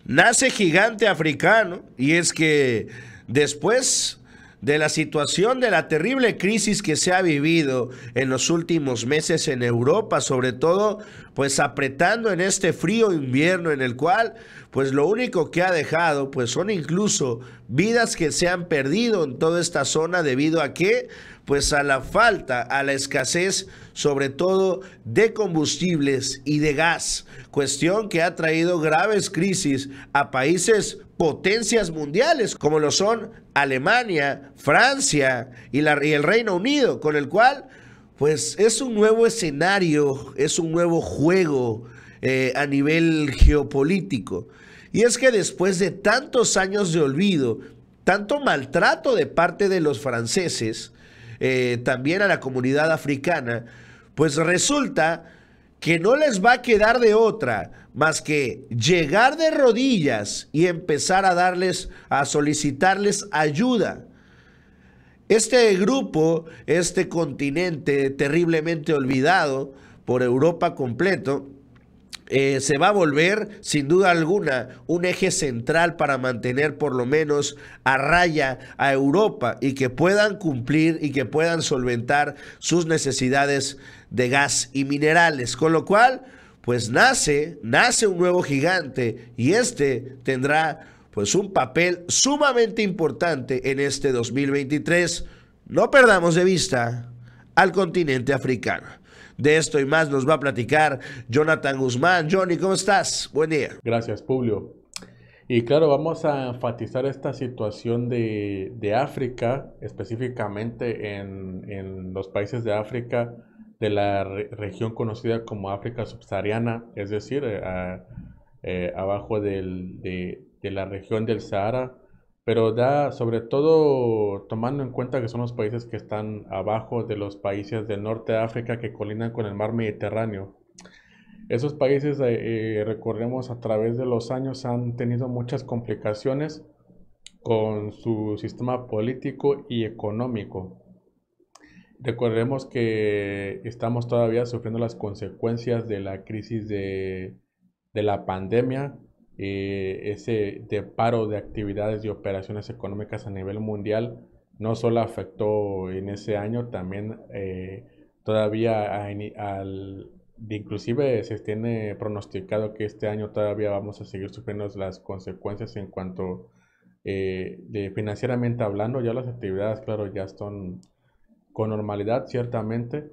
Nace gigante africano, y es que después de la situación de la terrible crisis que se ha vivido en los últimos meses en Europa, sobre todo pues apretando en este frío invierno en el cual pues lo único que ha dejado pues son incluso vidas que se han perdido en toda esta zona debido a que pues a la falta, a la escasez sobre todo de combustibles y de gas, cuestión que ha traído graves crisis a países potencias mundiales como lo son Alemania, Francia y el Reino Unido, con el cual pues es un nuevo escenario, es un nuevo juego a nivel geopolítico. Y es que después de tantos años de olvido, tanto maltrato de parte de los franceses, también a la comunidad africana, pues resulta que no les va a quedar de otra más que llegar de rodillas y empezar a darles, a solicitarles ayuda. Este grupo, este continente terriblemente olvidado por Europa completo, se va a volver sin duda alguna un eje central para mantener por lo menos a raya a Europa y que puedan cumplir y que puedan solventar sus necesidades de gas y minerales, con lo cual pues nace un nuevo gigante y este tendrá pues un papel sumamente importante en este 2023. No perdamos de vista al continente africano. De esto y más nos va a platicar Jonathan Guzmán. Johnny, ¿cómo estás? Buen día. Gracias, Publio. Y claro, vamos a enfatizar esta situación de África, específicamente en los países de África, de la región conocida como África subsahariana, es decir, abajo de la región del Sahara, pero da sobre todo tomando en cuenta que son los países que están abajo de los países del norte de África que colindan con el mar Mediterráneo. Esos países, recordemos, a través de los años han tenido muchas complicaciones con su sistema político y económico. Recordemos que estamos todavía sufriendo las consecuencias de la crisis de la pandemia, ese de paro de actividades y operaciones económicas a nivel mundial no solo afectó en ese año, también todavía inclusive se tiene pronosticado que este año todavía vamos a seguir sufriendo las consecuencias en cuanto de financieramente hablando. Ya las actividades, claro, ya están con normalidad, ciertamente.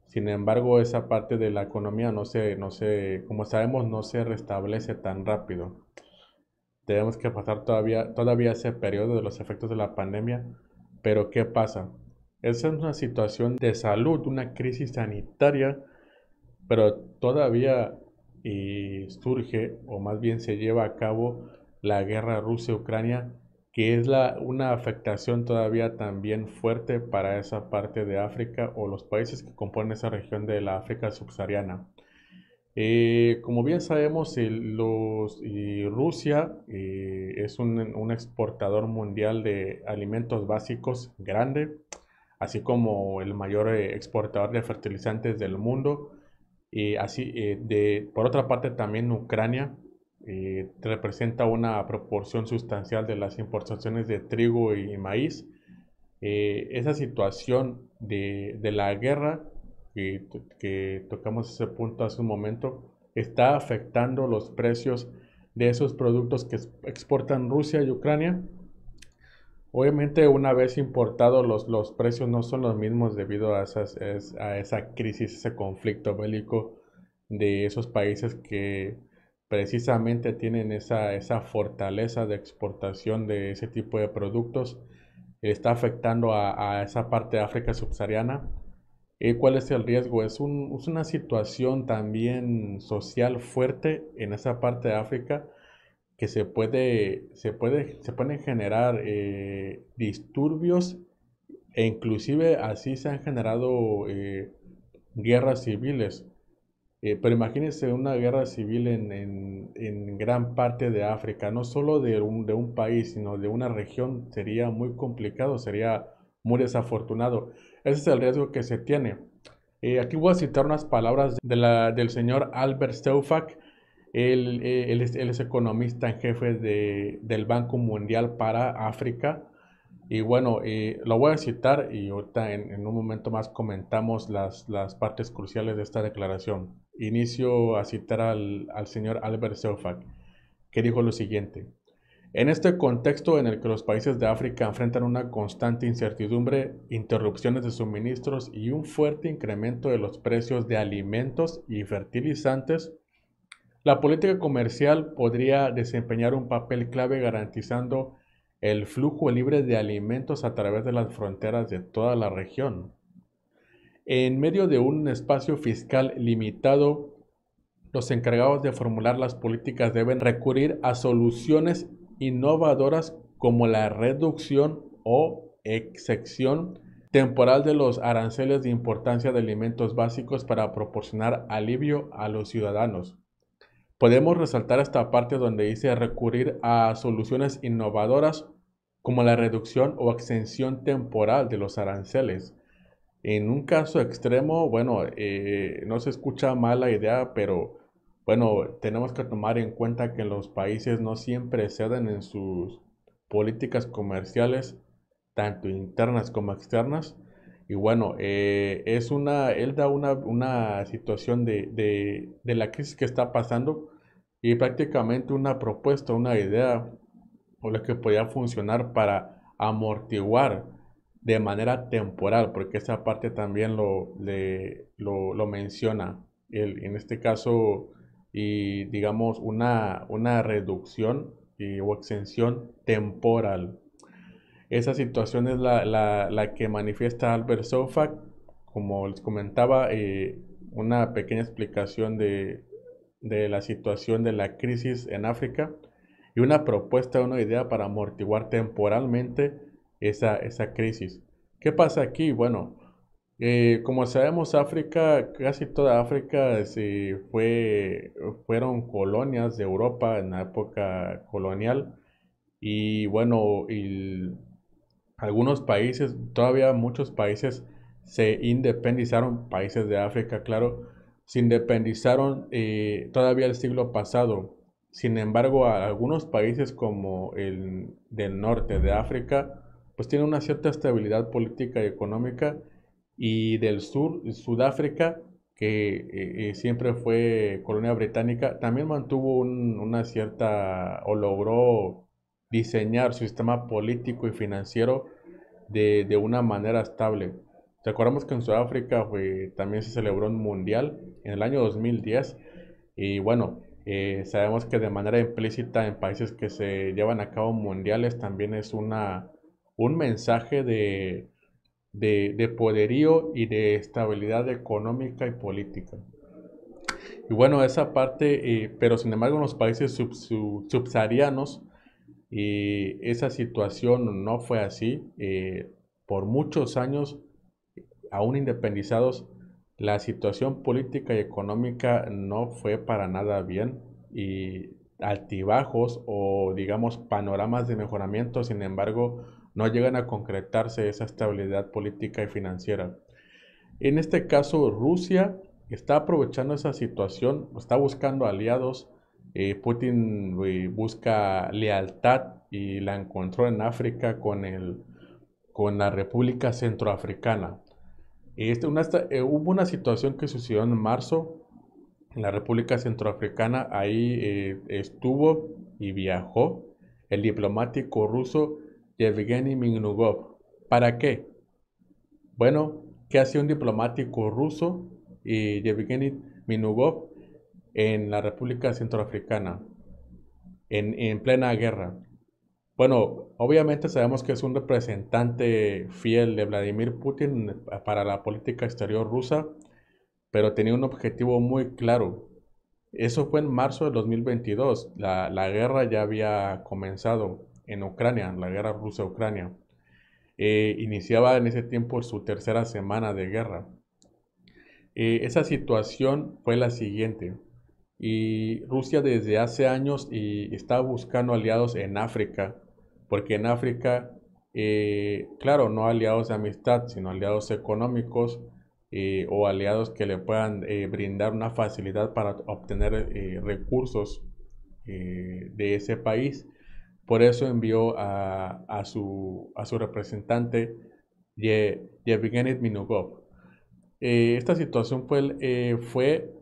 Sin embargo, esa parte de la economía como sabemos, no se restablece tan rápido. Tenemos que pasar todavía ese periodo de los efectos de la pandemia. Pero ¿qué pasa? Esa es una situación de salud, una crisis sanitaria, pero todavía surge, o más bien se lleva a cabo, la guerra Rusia-Ucrania, que es una afectación todavía también fuerte para esa parte de África o los países que componen esa región de la África subsahariana. Como bien sabemos, Rusia es un exportador mundial de alimentos básicos grande, así como el mayor exportador de fertilizantes del mundo. Por otra parte, también Ucrania representa una proporción sustancial de las importaciones de trigo y maíz. Esa situación de la guerra que tocamos ese punto hace un momento está afectando los precios de esos productos que exportan Rusia y Ucrania. Obviamente, una vez importados, los precios no son los mismos debido a esa crisis, ese conflicto bélico de esos países que precisamente tienen esa fortaleza de exportación de ese tipo de productos. Está afectando a esa parte de África subsahariana. ¿Cuál es el riesgo? Es una situación también social fuerte en esa parte de África que se pueden generar disturbios e inclusive así se han generado guerras civiles. Pero imagínense una guerra civil en gran parte de África, no solo de un país, sino de una región, sería muy complicado, sería muy desafortunado. Ese es el riesgo que se tiene. Aquí voy a citar unas palabras del señor Albert Stauffach. Él es economista en jefe del Banco Mundial para África. Y bueno, lo voy a citar y ahorita en un momento más comentamos las partes cruciales de esta declaración. Inicio a citar al señor Albert Seufach, que dijo lo siguiente. En este contexto en el que los países de África enfrentan una constante incertidumbre, interrupciones de suministros y un fuerte incremento de los precios de alimentos y fertilizantes, la política comercial podría desempeñar un papel clave garantizando el flujo libre de alimentos a través de las fronteras de toda la región. En medio de un espacio fiscal limitado, los encargados de formular las políticas deben recurrir a soluciones innovadoras como la reducción o excepción temporal de los aranceles de importancia de alimentos básicos para proporcionar alivio a los ciudadanos. Podemos resaltar esta parte donde dice recurrir a soluciones innovadoras como la reducción o exención temporal de los aranceles. En un caso extremo, bueno, no se escucha mal la idea, pero bueno, tenemos que tomar en cuenta que los países no siempre ceden en sus políticas comerciales, tanto internas como externas. Y bueno, él da una situación de la crisis que está pasando y prácticamente una propuesta, una idea o lo que podía funcionar para amortiguar de manera temporal, porque esa parte también lo menciona. En este caso, y digamos, una reducción o extensión temporal. Esa situación es la que manifiesta Albert Sofak. Como les comentaba, una pequeña explicación de la situación de la crisis en África y una propuesta, una idea para amortiguar temporalmente esa crisis. ¿Qué pasa aquí? Bueno, como sabemos, África, casi toda África fueron colonias de Europa en la época colonial y bueno, algunos países, todavía muchos países se independizaron, países de África, claro, se independizaron todavía el siglo pasado. Sin embargo, algunos países como el del norte de África, pues tienen una cierta estabilidad política y económica, y del sur, Sudáfrica, que siempre fue colonia británica, también mantuvo una cierta, o logró diseñar su sistema político y financiero de una manera estable. Recordamos que en Sudáfrica también se celebró un mundial en el año 2010 y bueno, sabemos que de manera implícita en países que se llevan a cabo mundiales también es un mensaje de poderío y de estabilidad económica y política. Y bueno, esa parte, pero sin embargo en los países subsaharianos esa situación no fue así. Por muchos años, aún independizados, la situación política y económica no fue para nada bien y altibajos o digamos panoramas de mejoramiento, sin embargo, no llegan a concretarse esa estabilidad política y financiera. En este caso, Rusia está aprovechando esa situación, está buscando aliados. Putin busca lealtad y la encontró en África con la República Centroafricana. Hubo una situación que sucedió en marzo en la República Centroafricana. Ahí estuvo y viajó el diplomático ruso Yevgeny Minugov. ¿Para qué? Bueno, ¿qué hacía un diplomático ruso y Yevgeny Minugov en la República Centroafricana en plena guerra? Bueno, obviamente sabemos que es un representante fiel de Vladimir Putin para la política exterior rusa, pero tenía un objetivo muy claro. Eso fue en marzo de 2022. La guerra ya había comenzado en Ucrania, la guerra rusa-Ucrania. Iniciaba en ese tiempo su tercera semana de guerra. Esa situación fue la siguiente. Y Rusia desde hace años está buscando aliados en África, porque en África, claro, no aliados de amistad, sino aliados económicos, o aliados que le puedan brindar una facilidad para obtener recursos de ese país. Por eso envió a su representante Yevgeny Minugov. Esta situación fue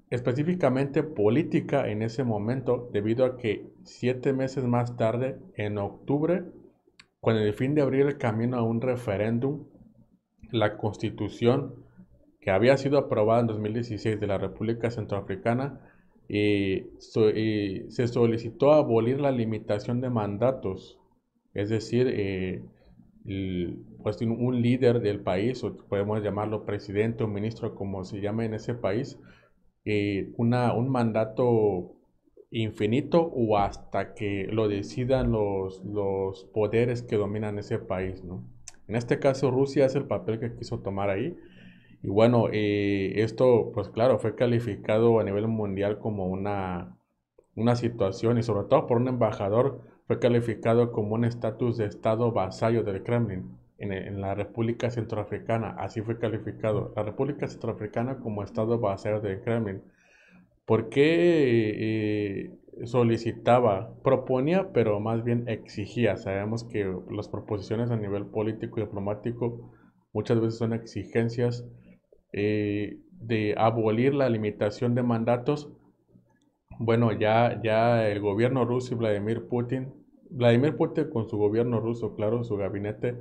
específicamente política en ese momento, debido a que 7 meses más tarde, en octubre, con el fin de abrir el camino a un referéndum, la constitución que había sido aprobada en 2016 de la República Centroafricana, se solicitó abolir la limitación de mandatos, es decir, pues un líder del país, o podemos llamarlo presidente o ministro, como se llama en ese país, un mandato infinito o hasta que lo decidan los poderes que dominan ese país, ¿no? En este caso, Rusia es el papel que quiso tomar ahí. Y bueno, esto, pues claro, fue calificado a nivel mundial como una situación, y sobre todo por un embajador, fue calificado como un estatus de estado vasallo del Kremlin en la República Centroafricana. Así fue calificado, la República Centroafricana como estado vasallo del Kremlin. ¿Por qué solicitaba? Proponía, pero más bien exigía. Sabemos que las proposiciones a nivel político y diplomático muchas veces son exigencias de abolir la limitación de mandatos. Bueno, ya el gobierno ruso y Vladimir Putin con su gobierno ruso, claro, su gabinete,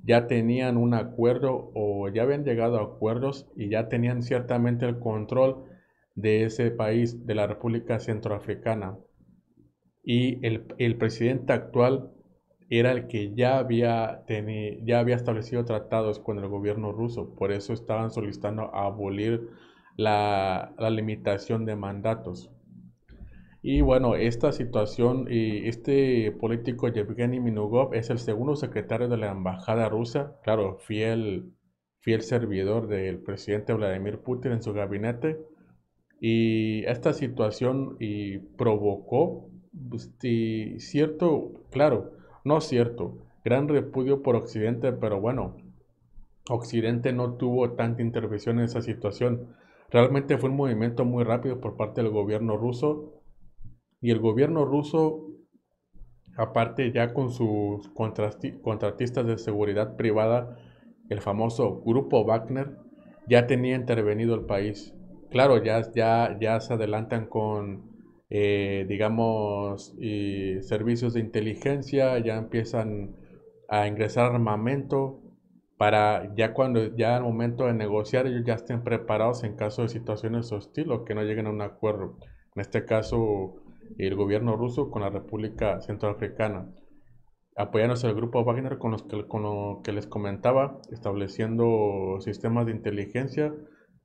ya tenían un acuerdo o ya habían llegado a acuerdos y ya tenían ciertamente el control de ese país, de la República Centroafricana. Y el presidente actual era el que ya había establecido tratados con el gobierno ruso, por eso estaban solicitando abolir la limitación de mandatos. Y bueno, esta situación y este político Yevgeny Minugov es el segundo secretario de la embajada rusa, claro, fiel servidor del presidente Vladimir Putin en su gabinete. Y esta situación provocó cierto, claro, no cierto, gran repudio por Occidente, pero bueno, Occidente no tuvo tanta intervención en esa situación. Realmente fue un movimiento muy rápido por parte del gobierno ruso, y el gobierno ruso, aparte ya con sus contratistas de seguridad privada, el famoso Grupo Wagner, ya tenía intervenido el país. Claro, ya se adelantan con, digamos, servicios de inteligencia, ya empiezan a ingresar armamento para ya cuando ya al momento de negociar ellos ya estén preparados en caso de situaciones hostiles o que no lleguen a un acuerdo. En este caso, el gobierno ruso con la República Centroafricana, apoyándose al grupo Wagner con lo que les comentaba, estableciendo sistemas de inteligencia,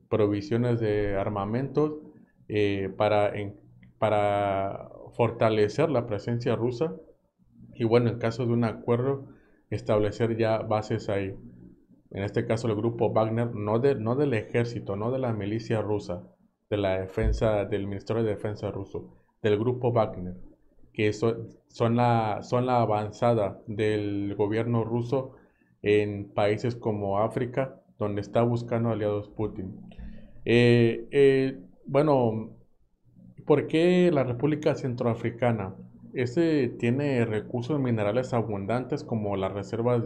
provisiones de armamentos para fortalecer la presencia rusa, y bueno, en caso de un acuerdo, establecer ya bases ahí. En este caso el grupo Wagner, no del ejército, no de la milicia rusa, de la defensa, del Ministerio de Defensa ruso, del grupo Wagner, que son la avanzada del gobierno ruso en países como África, donde está buscando aliados Putin. Bueno, ¿por qué la República Centroafricana? Este tiene recursos minerales abundantes como las reservas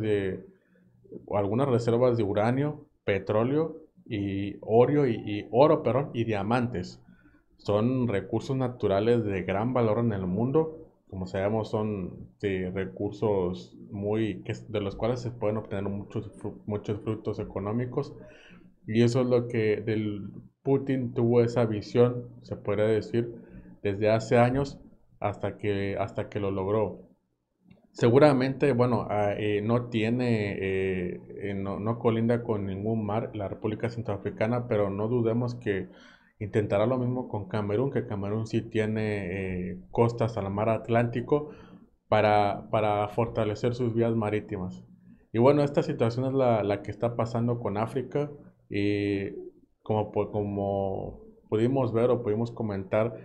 o algunas reservas de uranio, petróleo y oro, perdón, y diamantes. Son recursos naturales de gran valor en el mundo. Como sabemos, son recursos de los cuales se pueden obtener muchos frutos económicos. Y eso es lo que Putin tuvo esa visión, se podría decir, desde hace años hasta que lo logró. Seguramente, bueno, no tiene, no colinda con ningún mar la República Centroafricana, pero no dudemos que intentará lo mismo con Camerún, que Camerún sí tiene costas al mar Atlántico para fortalecer sus vías marítimas. Y bueno, esta situación es la que está pasando con África, y como pudimos ver o pudimos comentar,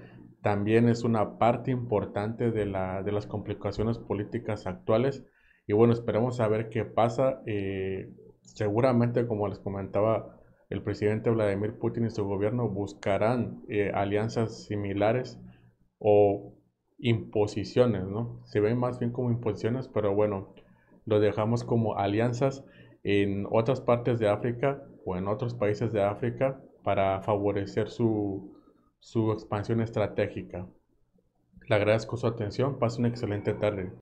también es una parte importante de las complicaciones políticas actuales. Y bueno, esperemos a ver qué pasa. Seguramente, como les comentaba, el presidente Vladimir Putin y su gobierno buscarán alianzas similares o imposiciones, ¿no? Se ven más bien como imposiciones, pero bueno, lo dejamos como alianzas en otras partes de África o en otros países de África para favorecer su expansión estratégica. Le agradezco su atención, pase una excelente tarde.